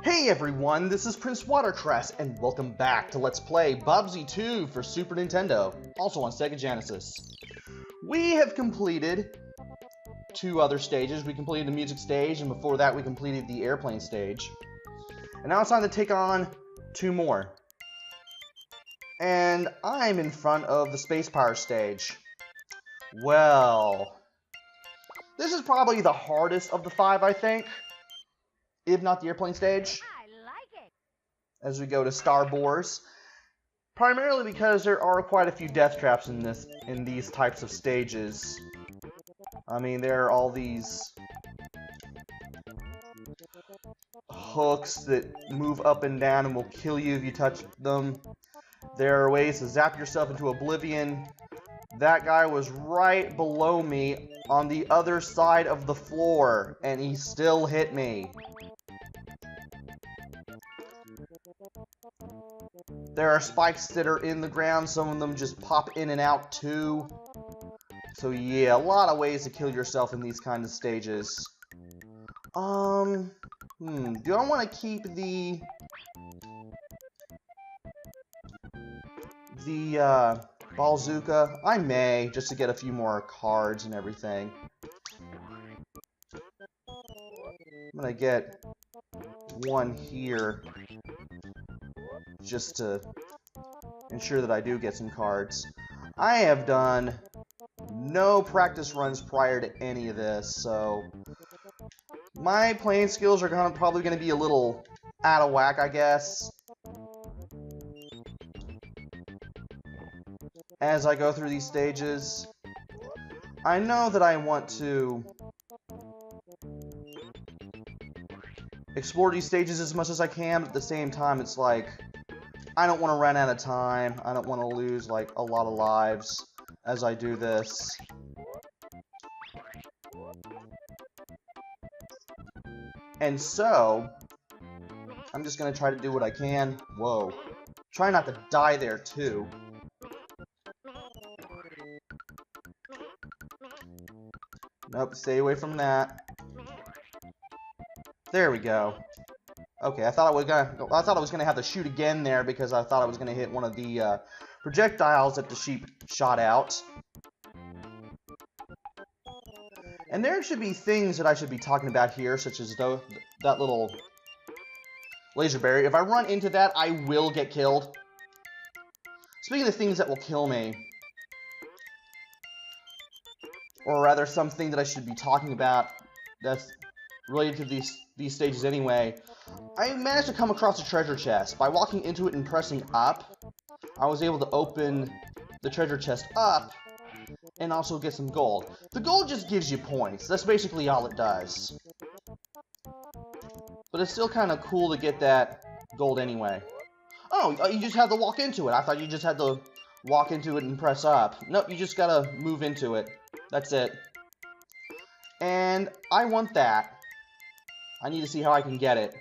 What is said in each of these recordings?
Hey everyone, this is PrinceWatercress, and welcome back to Let's Play Bubsy II for Super Nintendo, also on Sega Genesis. We have completed 2 other stages. We completed the music stage, and before that we completed the airplane stage. And now it's time to take on 2 more. And I'm in front of the space power stage. Well, this is probably the hardest of the 5, I think. If not the airplane stage. I like it. As we go to Star Boars. Primarily because there are quite a few death traps in these types of stages. I mean, there are all these hooks that move up and down and will kill you if you touch them. There are ways to zap yourself into oblivion. That guy was right below me on the other side of the floor, and he still hit me. There are spikes that are in the ground. Some of them just pop in and out too. So yeah, a lot of ways to kill yourself in these kind of stages. Do I want to keep the bazooka? I may, just to get a few more cards and everything. I'm gonna get one here, just to ensure that I do get some cards. I have done no practice runs prior to any of this, so my playing skills are probably going to be a little out of whack, I guess, as I go through these stages. I know that I want to explore these stages as much as I can, but at the same time, it's like, I don't want to run out of time. I don't want to lose, like, a lot of lives as I do this. And so, I'm just going to try to do what I can. Whoa. Try not to die there, too. Nope, stay away from that. There we go. Okay, I thought I was gonna have to shoot again there because I thought I was gonna hit one of the projectiles that the sheep shot out. And there should be things that I should be talking about here, such as that little laser barrier. If I run into that, I will get killed. Speaking of things that will kill me, or rather something that I should be talking about that's related to these stages anyway, I managed to come across a treasure chest. By walking into it and pressing up, I was able to open the treasure chest up and also get some gold. The gold just gives you points. That's basically all it does. But it's still kind of cool to get that gold anyway. Oh, you just have to walk into it. I thought you just had to walk into it and press up. Nope, you just gotta move into it. That's it. And I want that. I need to see how I can get it.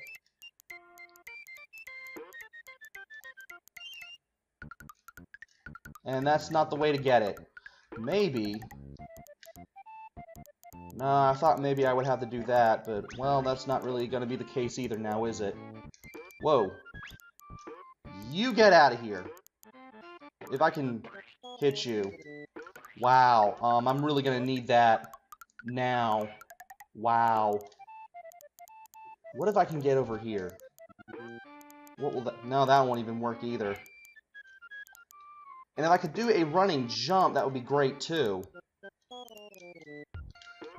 And that's not the way to get it. Maybe. No, I thought maybe I would have to do that, but, well, that's not really going to be the case either now, is it? Whoa. You get out of here. If I can hit you. Wow. I'm really going to need that now. Wow. What if I can get over here? What will that... No, that won't even work either. And if I could do a running jump, that would be great too.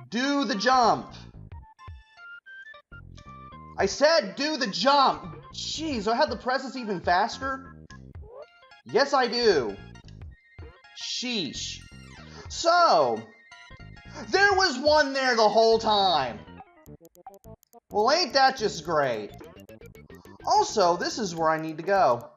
Do the jump! I said do the jump! Jeez, do I have to press this even faster? Yes, I do. Sheesh. So, there was one there the whole time. Well, ain't that just great? Also, this is where I need to go.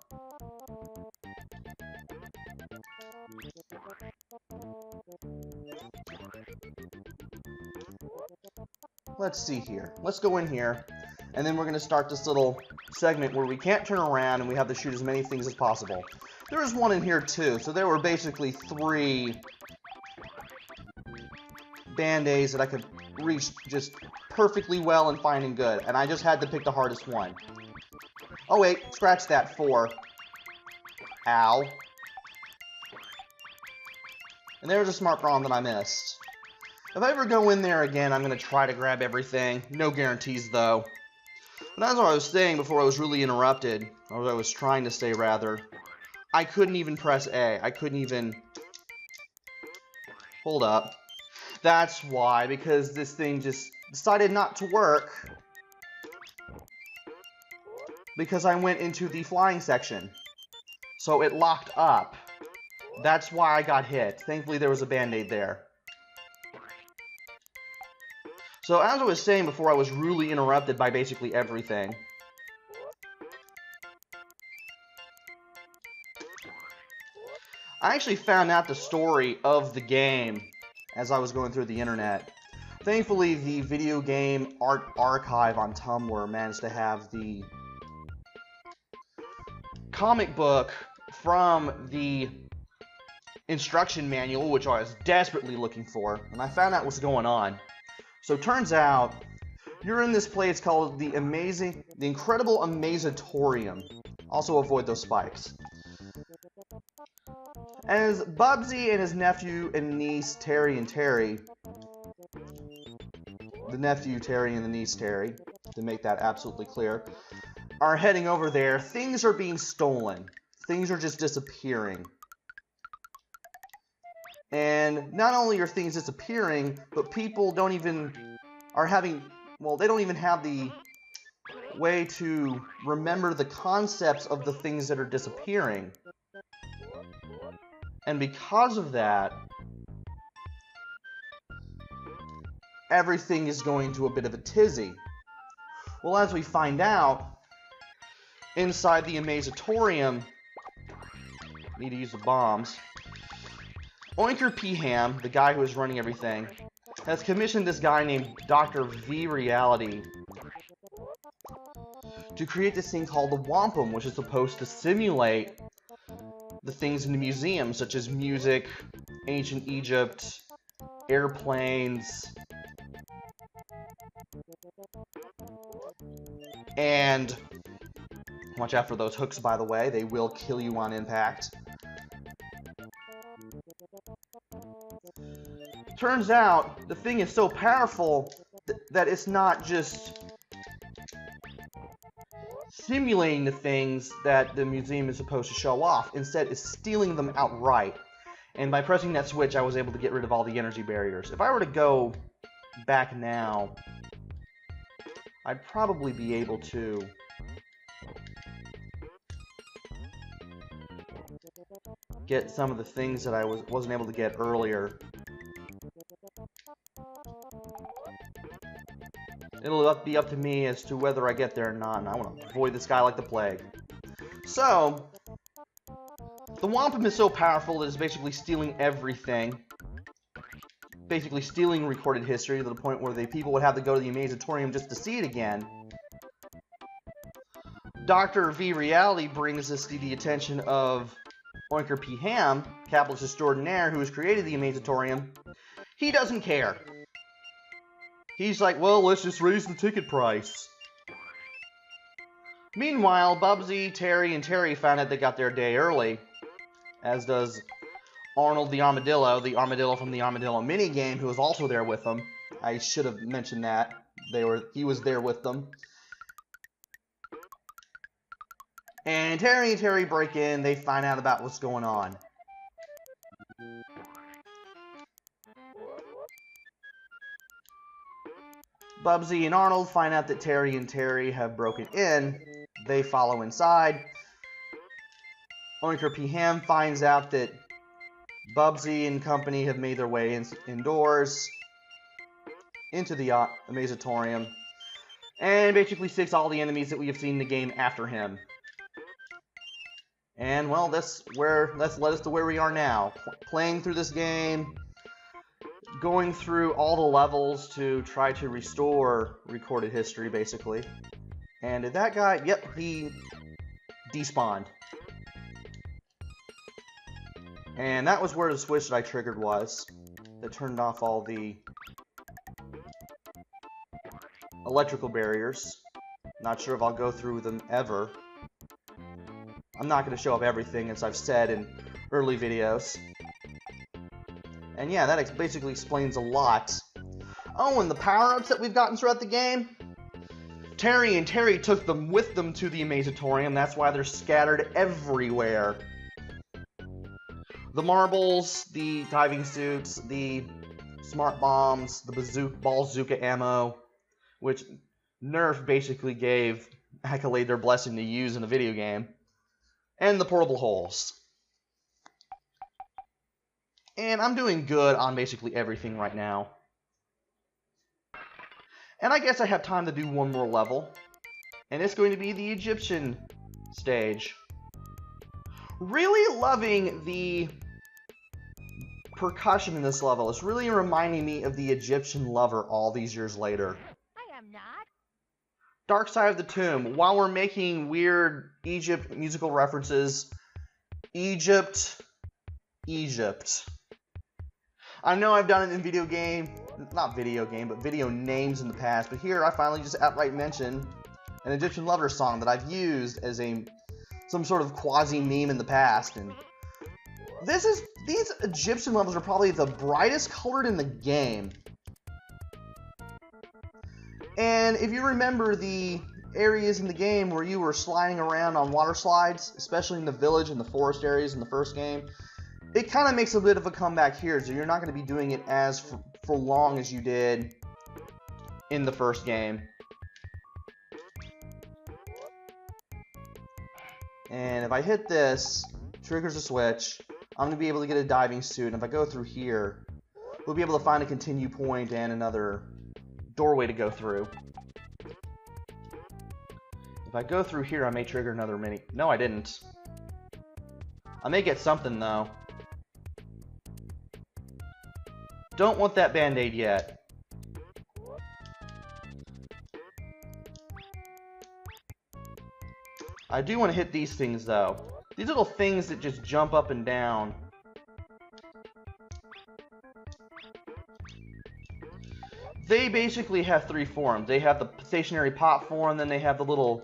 Let's see here. Let's go in here, and then we're going to start this little segment where we can't turn around and we have to shoot as many things as possible. There was one in here too, so there were basically 3 band-aids that I could reach just perfectly well and fine and good, and I just had to pick the hardest one. Oh wait, scratch that, 4. Ow. And there's a smart problem that I missed. If I ever go in there again, I'm going to try to grab everything. No guarantees, though. But as I was saying before I was really interrupted, or I was trying to say, rather, I couldn't even press A. I couldn't even... Hold up. That's why, because this thing just decided not to work. Because I went into the flying section. So it locked up. That's why I got hit. Thankfully, there was a band-aid there. So, as I was saying before, I was really interrupted by basically everything. I actually found out the story of the game as I was going through the internet. Thankfully, the video game art archive on Tumblr managed to have the comic book from the instruction manual, which I was desperately looking for, and I found out what's going on. So it turns out, you're in this place called the Incredible Amazatorium. Also avoid those spikes. As Bubsy and his nephew and niece, Terry and Terry, the nephew Terry and the niece Terry, to make that absolutely clear, are heading over there, things are being stolen. Things are just disappearing. And not only are things disappearing, but people don't even they don't even have the way to remember the concepts of the things that are disappearing. And because of that, everything is going to a bit of a tizzy. Well, as we find out, inside the Amazatorium, need to use the bombs, Oinker P. Ham, the guy who is running everything, has commissioned this guy named Dr. V. Reality to create this thing called the Wampum, which is supposed to simulate the things in the museum, such as music, ancient Egypt, airplanes, and watch out for those hooks, by the way. They will kill you on impact. Turns out, the thing is so powerful that it's not just simulating the things that the museum is supposed to show off. Instead, it's stealing them outright. And by pressing that switch, I was able to get rid of all the energy barriers. If I were to go back now, I'd probably be able to get some of the things that I wasn't able to get earlier. It'll be up to me as to whether I get there or not, and I want to avoid this guy like the plague. So, the Wampum is so powerful that it's basically stealing everything. Basically stealing recorded history to the point where the people would have to go to the Amazatorium just to see it again. Dr. V. Reality brings this to the attention of Oinker P. Ham, capitalist extraordinaire who has created the Amazatorium. He doesn't care. He's like, well, let's just raise the ticket price. Meanwhile, Bubsy, Terry, and Terry found out they got their day early, as does Arnold the armadillo from the Armadillo minigame, who was also there with them. I should have mentioned that. He was there with them. And Terry break in, they find out about what's going on. Bubsy and Arnold find out that Terry and Terry have broken in. They follow inside. Oinker P. Ham finds out that Bubsy and company have made their way indoors into the Amazatorium and basically sticks all the enemies that we have seen in the game after him. And, well, that's led us to where we are now. Playing through this game, going through all the levels to try to restore recorded history, basically. And that guy, yep, he despawned. And that was where the switch that I triggered was. That turned off all the electrical barriers. Not sure if I'll go through them ever. I'm not going to show up everything, as I've said in early videos. And yeah, that basically explains a lot. Oh, and the power-ups that we've gotten throughout the game? Terry and Terry took them with them to the Amazatorium. That's why they're scattered everywhere. The marbles, the diving suits, the smart bombs, the bazooka ammo, which Nerf basically gave Accolade their blessing to use in a video game, and the portable holes. And I'm doing good on basically everything right now. And I guess I have time to do one more level, and it's going to be the Egyptian stage. Really loving the percussion in this level. It's really reminding me of the Egyptian Lover all these years later. I am not. Dark Side of the Tomb. While we're making weird Egypt musical references, Egypt. I know I've done it in video names in the past, but here I finally just outright mention an Egyptian Lover song that I've used as some sort of quasi-meme in the past, and these Egyptian levels are probably the brightest colored in the game. And if you remember the areas in the game where you were sliding around on water slides, especially in the village and the forest areas in the first game, it kind of makes a bit of a comeback here, so you're not going to be doing it as for long as you did in the first game. And if I hit this, triggers a switch, I'm going to be able to get a diving suit, and if I go through here, we'll be able to find a continue point and another doorway to go through. If I go through here, I may trigger another mini... No, I didn't. I may get something, though. Don't want that band-aid yet. I do want to hit these things, though. These little things that just jump up and down. They basically have three forms. They have the stationary pop form, then they have the little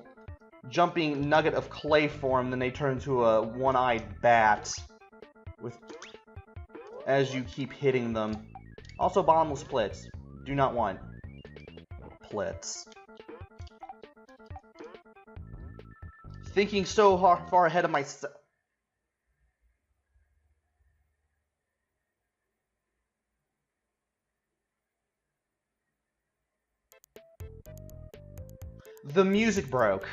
jumping nugget of clay form, then they turn into a one-eyed bat as you keep hitting them. Also, bottomless plits. Do not want plits. Thinking so far ahead of myself. The music broke.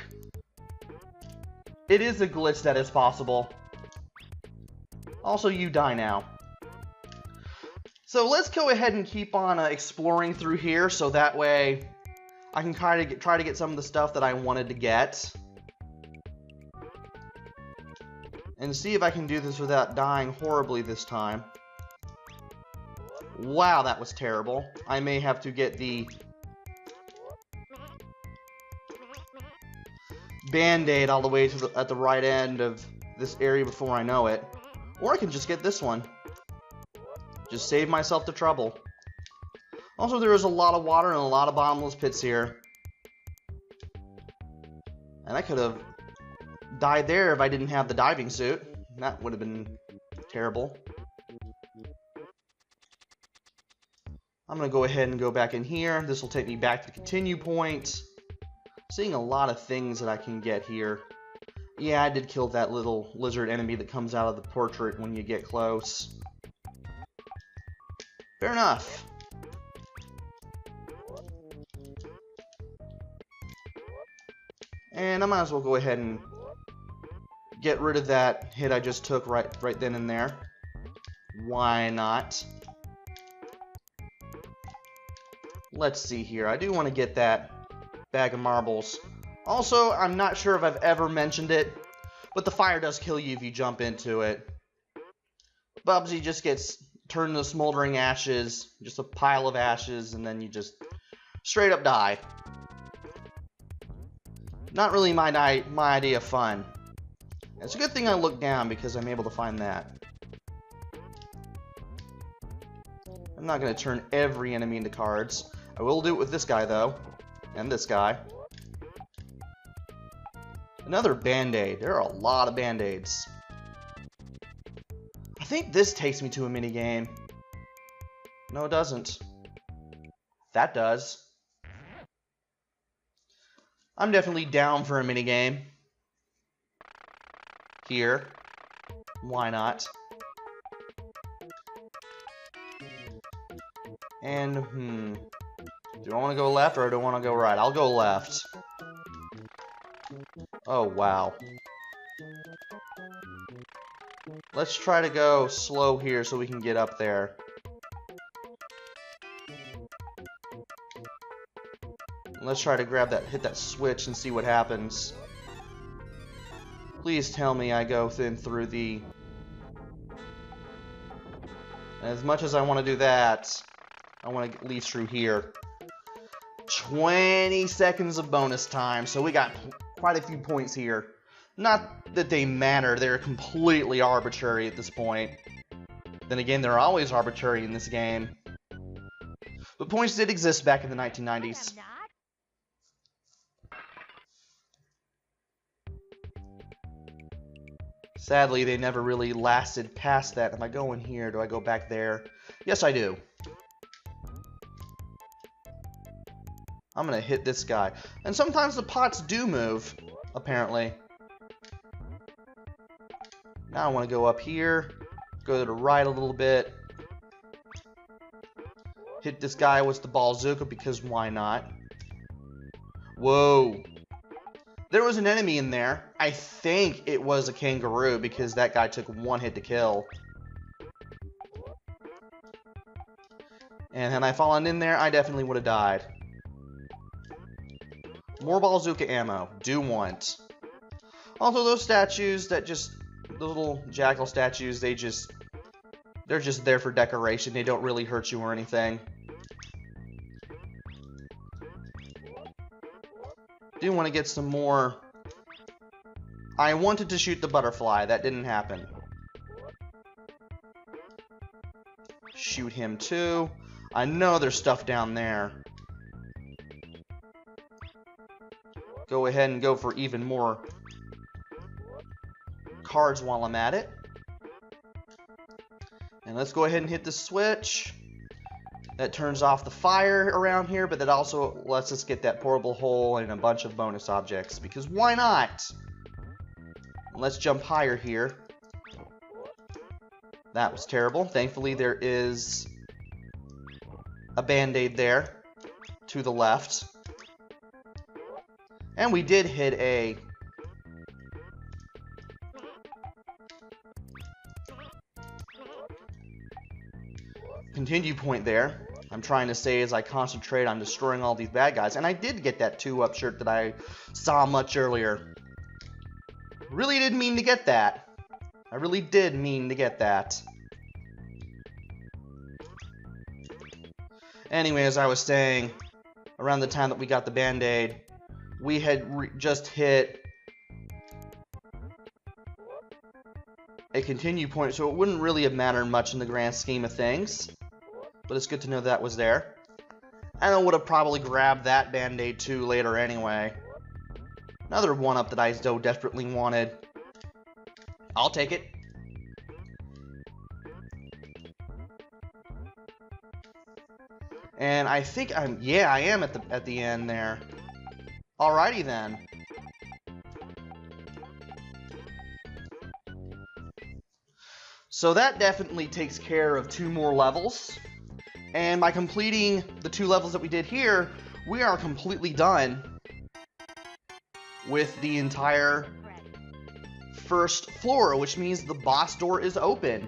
It is a glitch that is possible. Also, you die now. So let's go ahead and keep on exploring through here, so that way I can try to get some of the stuff that I wanted to get. And see if I can do this without dying horribly this time. Wow, that was terrible. I may have to get the Band-Aid all the way to at the right end of this area before I know it. Or I can just get this one. Just save myself the trouble. Also, there is a lot of water and a lot of bottomless pits here. And I could have died there if I didn't have the diving suit. That would have been terrible. I'm going to go ahead and go back in here. This will take me back to the continue point. Seeing a lot of things that I can get here. Yeah, I did kill that little lizard enemy that comes out of the portrait when you get close. Fair enough. And I might as well go ahead and get rid of that hit I just took right then and there. Why not? Let's see here. I do want to get that bag of marbles. Also, I'm not sure if I've ever mentioned it, but the fire does kill you if you jump into it. Bubsy just gets turned into smoldering ashes, just a pile of ashes, and then you just straight up die. Not really my idea of fun. It's a good thing I looked down because I'm able to find that. I'm not going to turn every enemy into cards. I will do it with this guy, though. And this guy. Another Band-Aid. There are a lot of Band-Aids. I think this takes me to a minigame. No, it doesn't. That does. I'm definitely down for a minigame. Here. Why not? And, do I want to go left or do I want to go right? I'll go left. Oh, wow. Let's try to go slow here so we can get up there. Let's try to grab that, hit that switch and see what happens. Please tell me I go through the... As much as I want to do that, I want to leave through here. 20 seconds of bonus time, so we got quite a few points here. Not that they matter, they're completely arbitrary at this point. Then again, they're always arbitrary in this game. But points did exist back in the 1990s. Sadly, they never really lasted past that. Am I going here? Do I go back there? Yes, I do. I'm gonna hit this guy. And sometimes the pots do move, apparently. Now I want to go up here, go to the right a little bit. Hit this guy with the bazooka because why not? Whoa. There was an enemy in there. I think it was a kangaroo because that guy took one hit to kill. And had I fallen in there, I definitely would have died. More bazooka ammo. Do want. Also, those statues that just... The little jackal statues, they're just there for decoration. They don't really hurt you or anything. Do want to get some more... I wanted to shoot the butterfly. That didn't happen. Shoot him too. I know there's stuff down there. Go ahead and go for even more cards while I'm at it. And let's go ahead and hit the switch. That turns off the fire around here, but that also lets us get that portable hole and a bunch of bonus objects, because why not? Let's jump higher here. That was terrible. Thankfully, there is a Band-Aid there to the left. And we did hit a... continue point there. I'm trying to say as I concentrate on destroying all these bad guys. And I did get that 2-up shirt that I saw much earlier. Really didn't mean to get that. I really did mean to get that. Anyway, as I was saying, around the time that we got the Band-Aid, we had just hit a continue point, so it wouldn't really have mattered much in the grand scheme of things. But it's good to know that was there. And I would have probably grabbed that Band-Aid too later anyway. Another 1-up that I so desperately wanted. I'll take it. And I think I am at the end there. Alrighty then. So that definitely takes care of 2 more levels. And by completing the 2 levels that we did here, we are completely done with the entire first floor, which means the boss door is open.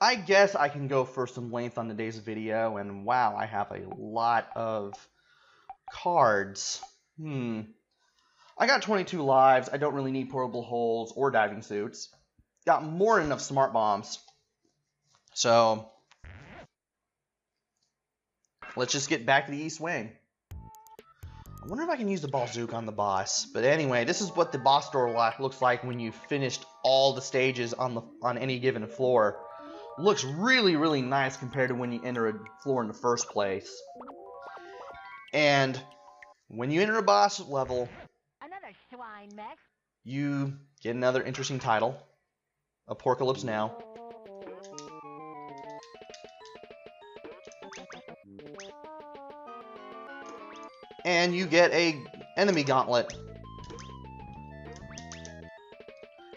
I guess I can go for some length on today's video, and wow, I have a lot of cards. I got 22 lives. I don't really need portable holes or diving suits. Got more than enough smart bombs. So, let's just get back to the East Wing. I wonder if I can use the bazooka on the boss. But anyway, this is what the boss door looks like when you've finished all the stages on any given floor. looks really, really nice compared to when you enter a floor in the first place. And when you enter a boss level, Another swine mech. you get another interesting title, Apocalypse Now. And you get a enemy gauntlet.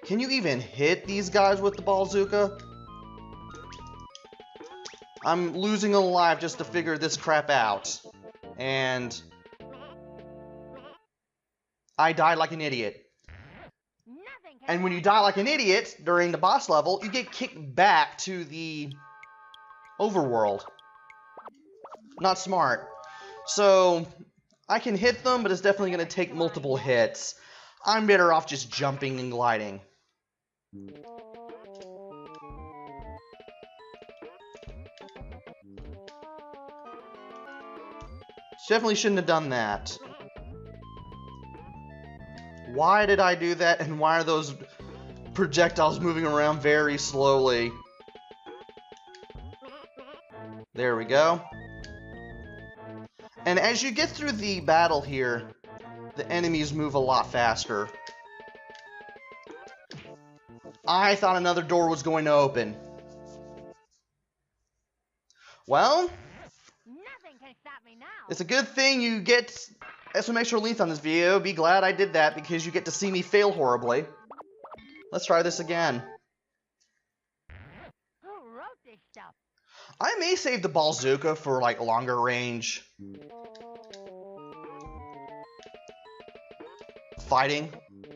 Can you even hit these guys with the bazooka? I'm losing a life just to figure this crap out. And I died like an idiot. And when you die like an idiot during the boss level, you get kicked back to the overworld. Not smart. So I can hit them, but it's definitely going to take multiple hits. I'm better off just jumping and gliding. Definitely shouldn't have done that. Why did I do that, and why are those projectiles moving around very slowly? There we go. And as you get through the battle here, the enemies move a lot faster. I thought another door was going to open. Well, Nothing can stop me now. it's a good thing you get some extra length on this video. Be glad I did that because you get to see me fail horribly. Let's try this again. Who wrote this stuff? I may save the bazooka for like longer range fighting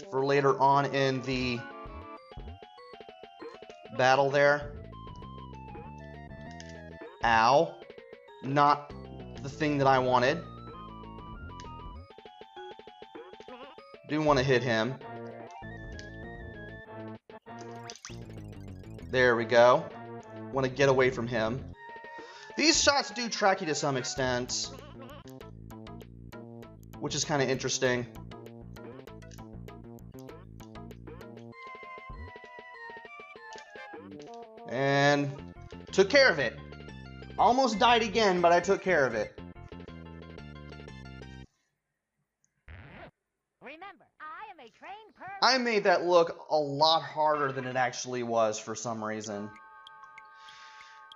for later on in the battle there. Ow. Not the thing that I wanted. Do want to hit him. There we go. Want to get away from him. These shots do track you to some extent, which is kind of interesting. And took care of it. Almost died again, but I took care of it. Remember, I am a trained person. I made that look a lot harder than it actually was for some reason.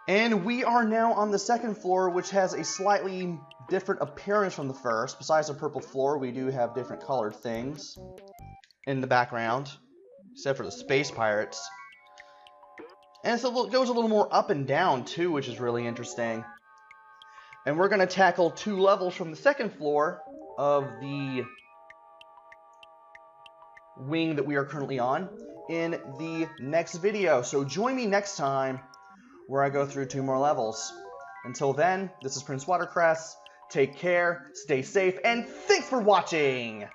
And we are now on the second floor, which has a slightly different appearance from the first. Besides the purple floor, we do have different colored things in the background, except for the space pirates. And it goes a little more up and down, too, which is really interesting. And we're going to tackle 2 levels from the second floor of the wing that we are currently on in the next video. So join me next time where I go through 2 more levels. Until then, this is PrinceWatercress. Take care, stay safe, and thanks for watching!